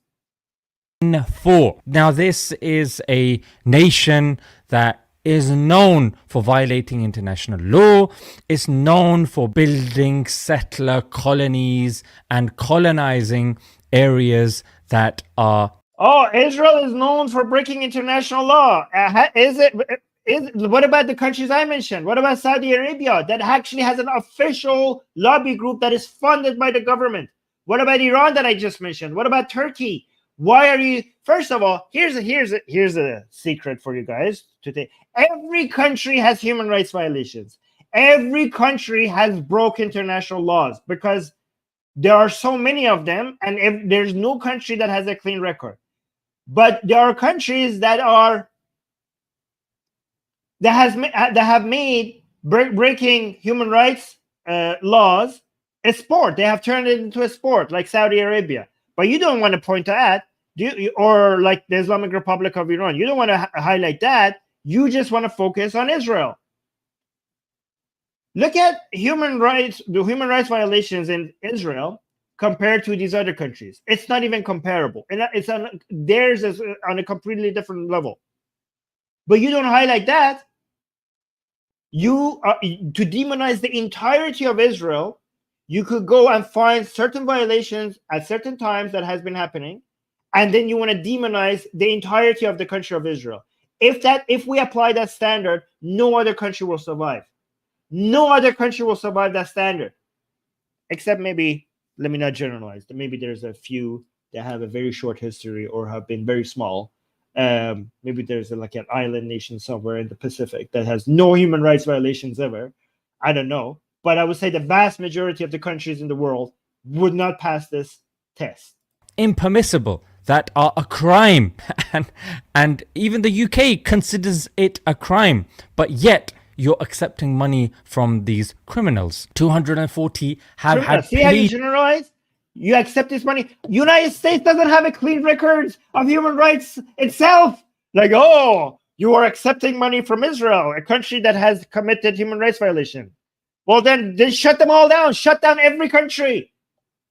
4. Now, this is a nation that is known for violating international law, is known for building settler colonies and colonizing areas that are Oh, Israel is known for breaking international law. What about the countries I mentioned? What about Saudi Arabia that actually has an official lobby group that is funded by the government? What about Iran that I just mentioned? What about Turkey? Why are you? First of all, here's a secret for you guys today. Every country has human rights violations. Every country has broke international laws because there are so many of them, and there's no country that has a clean record. But there are countries that have made breaking human rights laws a sport. They have turned it into a sport, like Saudi Arabia. But you don't want to point to that, or like the Islamic Republic of Iran. You don't want to highlight that. You just want to focus on Israel. Look at the human rights violations in Israel compared to these other countries. It's not even comparable, and theirs is on a completely different level. But you don't highlight that. To demonize the entirety of Israel, you could go and find certain violations at certain times that has been happening, and then you want to demonize the entirety of the country of Israel. If we apply that standard, no other country will survive. No other country will survive that standard, except maybe, let me not generalize, maybe there's a few that have a very short history or have been very small. Maybe there's like an island nation somewhere in the Pacific that has no human rights violations ever. I don't know. But I would say the vast majority of the countries in the world would not pass this test. Impermissible, that are a crime. And even the UK considers it a crime. But yet, you're accepting money from these criminals. 240 have had See how you generalize? You accept this money. United States doesn't have a clean record of human rights itself. Like, oh, you are accepting money from Israel, a country that has committed human rights violation. Well, then shut them all down. Shut down every country.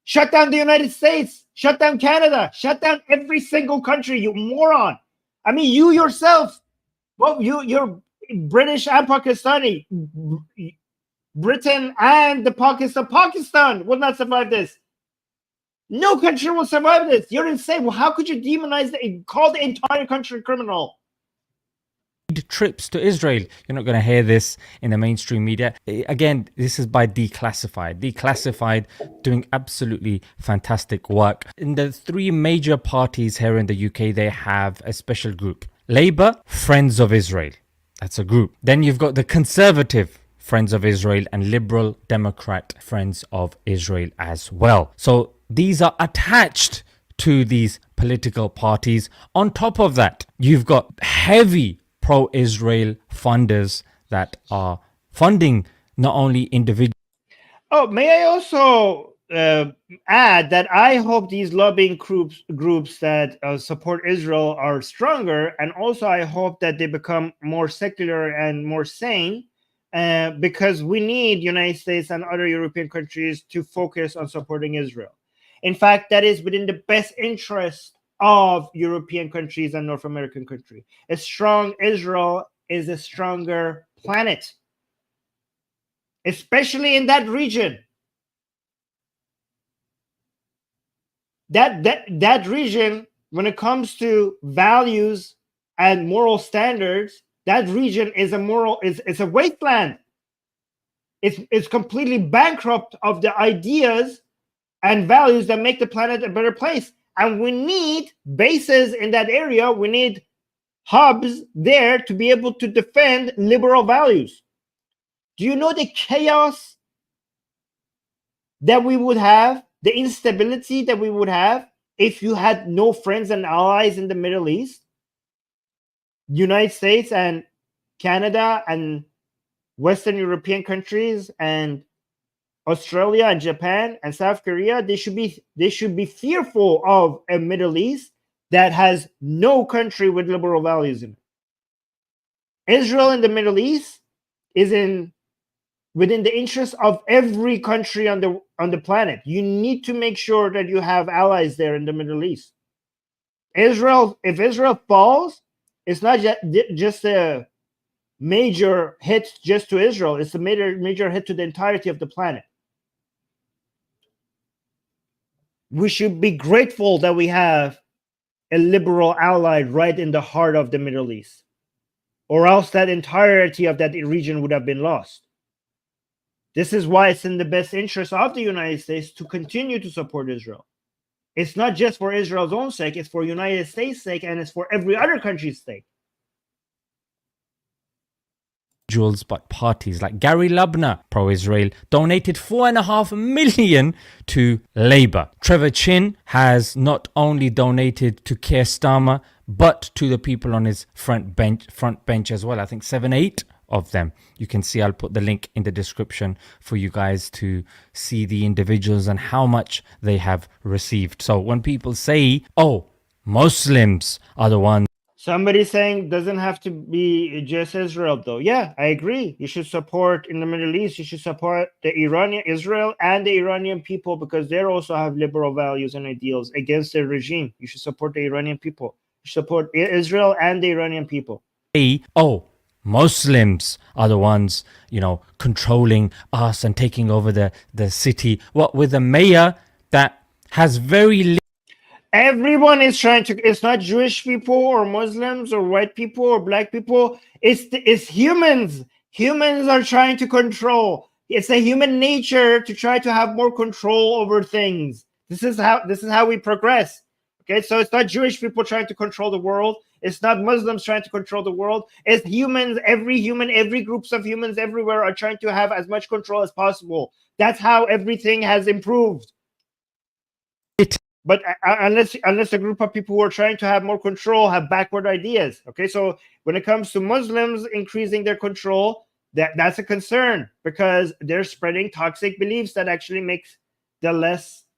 Shut down the United States. Shut down Canada. Shut down every single country, you moron. I mean, you yourself. Well, you're British and Pakistani. Britain and the Pakistan will not survive this. No country will survive this. You're insane. Well, how could you demonize call the entire country criminal? Trips to Israel. You're not going to hear this in the mainstream media. Again, this is by Declassified. Declassified doing absolutely fantastic work. In the three major parties here in the UK, they have a special group. Labour, Friends of Israel. That's a group. Then you've got the Conservative Friends of Israel and Liberal Democrat Friends of Israel as well. So these are attached to these political parties. On top of that, you've got heavy pro-Israel funders that are funding not only individuals. Oh, may I also add that I hope these lobbying groups that support Israel are stronger, and also I hope that they become more secular and more sane, because we need United States and other European countries to focus on supporting Israel. In fact, that is within the best interest of European countries and North American countries. A strong Israel is a stronger planet, especially in that region. That region, when it comes to values and moral standards, that region is a wasteland. It's completely bankrupt of the ideas and values that make the planet a better place. And we need bases in that area. We need hubs there to be able to defend liberal values. Do you know the chaos that we would have, the instability that we would have if you had no friends and allies in the Middle East? United States and Canada and Western European countries and Australia and Japan and South Korea, they should be fearful of a Middle East that has no country with liberal values in it. Israel in the Middle East is within the interest of every country on the planet. You need to make sure that you have allies there in the Middle East. If Israel falls, it's not just a major hit just to Israel. It's a major hit to the entirety of the planet. We should be grateful that we have a liberal ally right in the heart of the Middle East, or else that entirety of that region would have been lost. This is why it's in the best interest of the United States to continue to support Israel. It's not just for Israel's own sake, it's for United States' sake, and it's for every other country's sake. But parties like Gary Lubner, pro-Israel, donated $4.5 million to Labour. Trevor Chin has not only donated to Keir Starmer, but to the people on his front bench as well. I think 7-8 of them. You can see, I'll put the link in the description for you guys to see the individuals and how much they have received. So when people say, oh, Muslims are the ones. Somebody saying doesn't have to be just Israel, though. Yeah, I agree. You should support in the Middle East. You should support Israel and the Iranian people, because they also have liberal values and ideals against the regime. You should support the Iranian people. You should support Israel and the Iranian people. Oh, Muslims are the ones, controlling us and taking over the city. What, with a mayor that has very Everyone is trying to. It's not Jewish people or Muslims or white people or black people. It's humans. Humans are trying to control. It's a human nature to try to have more control over things. This is how we progress. Okay, so it's not Jewish people trying to control the world. It's not Muslims trying to control the world. It's humans. Every groups of humans everywhere are trying to have as much control as possible. That's how everything has improved. But unless a group of people who are trying to have more control have backward ideas. Okay, so when it comes to Muslims increasing their control, that's a concern, because they're spreading toxic beliefs that actually makes the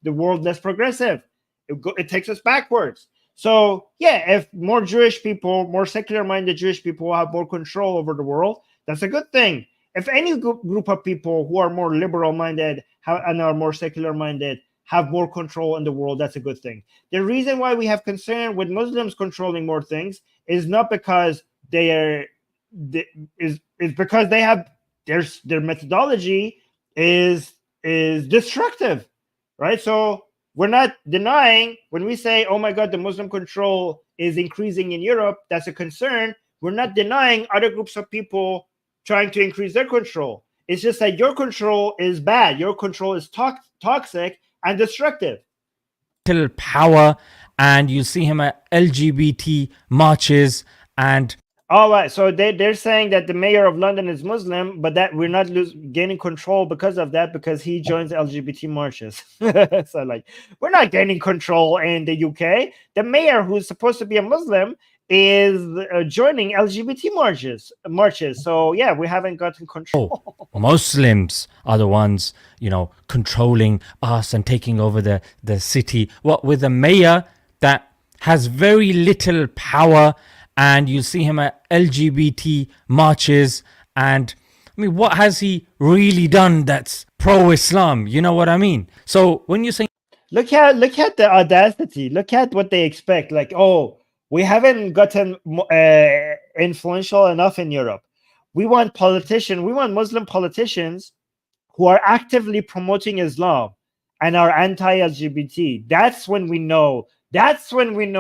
world less progressive. It takes us backwards. So yeah, if more Jewish people, more secular-minded Jewish people have more control over the world, that's a good thing. If any group of people who are more liberal-minded and are more secular-minded have more control in the world, that's a good thing. The reason why we have concern with Muslims controlling more things is not because is because they have their methodology is destructive, right? So we're not denying when we say, oh my God, the Muslim control is increasing in Europe, that's a concern. We're not denying other groups of people trying to increase their control. It's just that your control is bad. Your control is toxic and destructive. Power, and you see him at LGBT marches and all right, so they're saying that the mayor of London is Muslim, but that we're not gaining control because of that, because he joins LGBT marches. So we're not gaining control in the UK. The mayor, who's supposed to be a Muslim, is joining LGBT marches. So yeah, we haven't gotten control. Muslims are the ones, controlling us and taking over the city. What, with a mayor that has very little power, and you see him at LGBT marches, and what has he really done that's pro-Islam? You know what I mean? So when you say, look at the audacity, look at what they expect. We haven't gotten influential enough in Europe. We want Muslim politicians who are actively promoting Islam and are anti-LGBT. That's when we know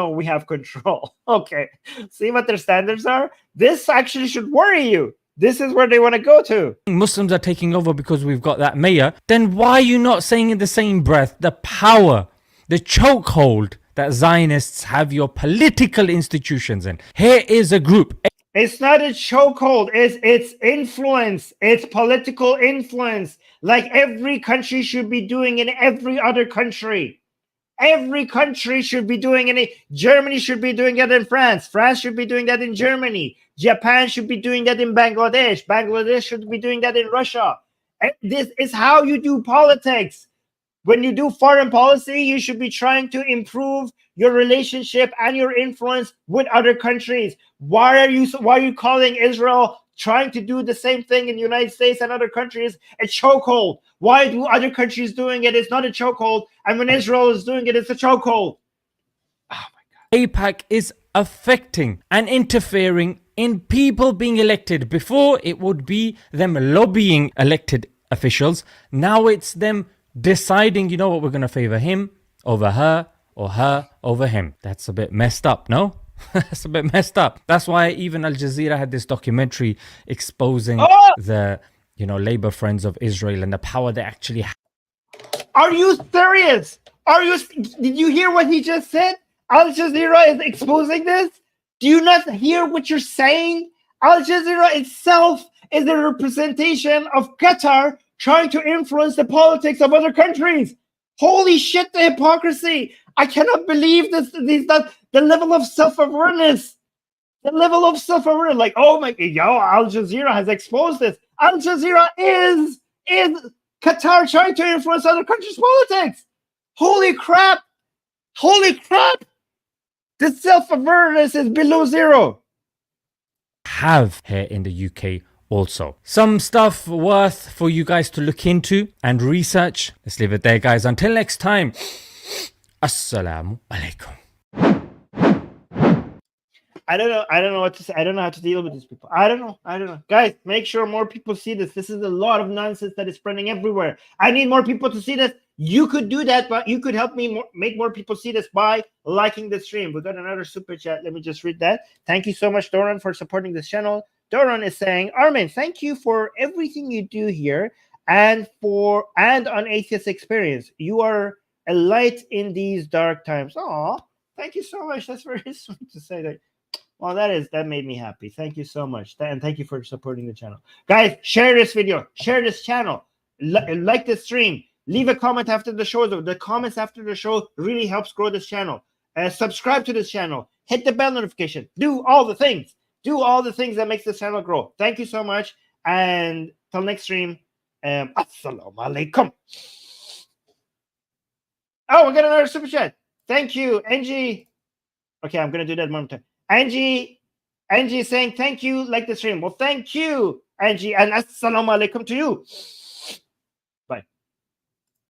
we have control. Okay, see what their standards are? This actually should worry you. This is where they want to go to. Muslims are taking over because we've got that mayor. Then why are you not saying in the same breath the power, the chokehold that Zionists have your political institutions in? Here is a group. It's not a chokehold. It's influence. It's political influence, like every country should be doing in every other country. Every country should be doing it. Germany should be doing that in France. France should be doing that in Germany. Japan should be doing that in Bangladesh. Bangladesh should be doing that in Russia. And this is how you do politics. When you do foreign policy, you should be trying to improve your relationship and your influence with other countries. Why are you calling Israel trying to do the same thing in the United States and other countries a chokehold? Why do other countries doing it? It's not a chokehold. And when Israel is doing it, it's a chokehold. Oh my God. AIPAC is affecting and interfering in people being elected. Before, it would be them lobbying elected officials. Now it's them deciding, we're going to favor him over her or her over him. That's a bit messed up, no? That's a bit messed up. That's why even Al Jazeera had this documentary exposing the, Labour Friends of Israel and the power they actually have. Are you serious? Did you hear what he just said? Al Jazeera is exposing this? Do you not hear what you're saying? Al Jazeera itself is a representation of Qatar trying to influence the politics of other countries. Holy shit, the hypocrisy. I cannot believe the level of self-awareness. The level of self-awareness. Like, oh my, Al Jazeera has exposed this. Al Jazeera is Qatar trying to influence other countries' politics. Holy crap. Holy crap. The self-awareness is below zero. Have here in the UK also. Some stuff worth for you guys to look into and research. Let's leave it there, guys. Until next time. Assalamu alaikum. I don't know what to say. I don't know how to deal with these people. I don't know. Guys, make sure more people see this. This is a lot of nonsense that is spreading everywhere. I need more people to see this. You could do that, but you could help me make more people see this by liking the stream. We got another super chat. Let me just read that. Thank you so much, Doran, for supporting this channel. Doran is saying, Armin, thank you for everything you do here and on Atheist Experience. You are a light in these dark times. Oh, thank you so much. That's very sweet to say that. Well, that made me happy. Thank you so much. And thank you for supporting the channel. Guys, share this video. Share this channel. Like the stream. Leave a comment after the show. The comments after the show really helps grow this channel. Subscribe to this channel. Hit the bell notification. Do all the things. Do all the things that makes this channel grow. Thank you so much. And till next stream, assalamu alaikum. Oh, we got another super chat. Thank you, Angie. Okay, I'm going to do that one more time. Angie saying thank you, like the stream. Well, thank you, Angie, and assalamu alaikum to you.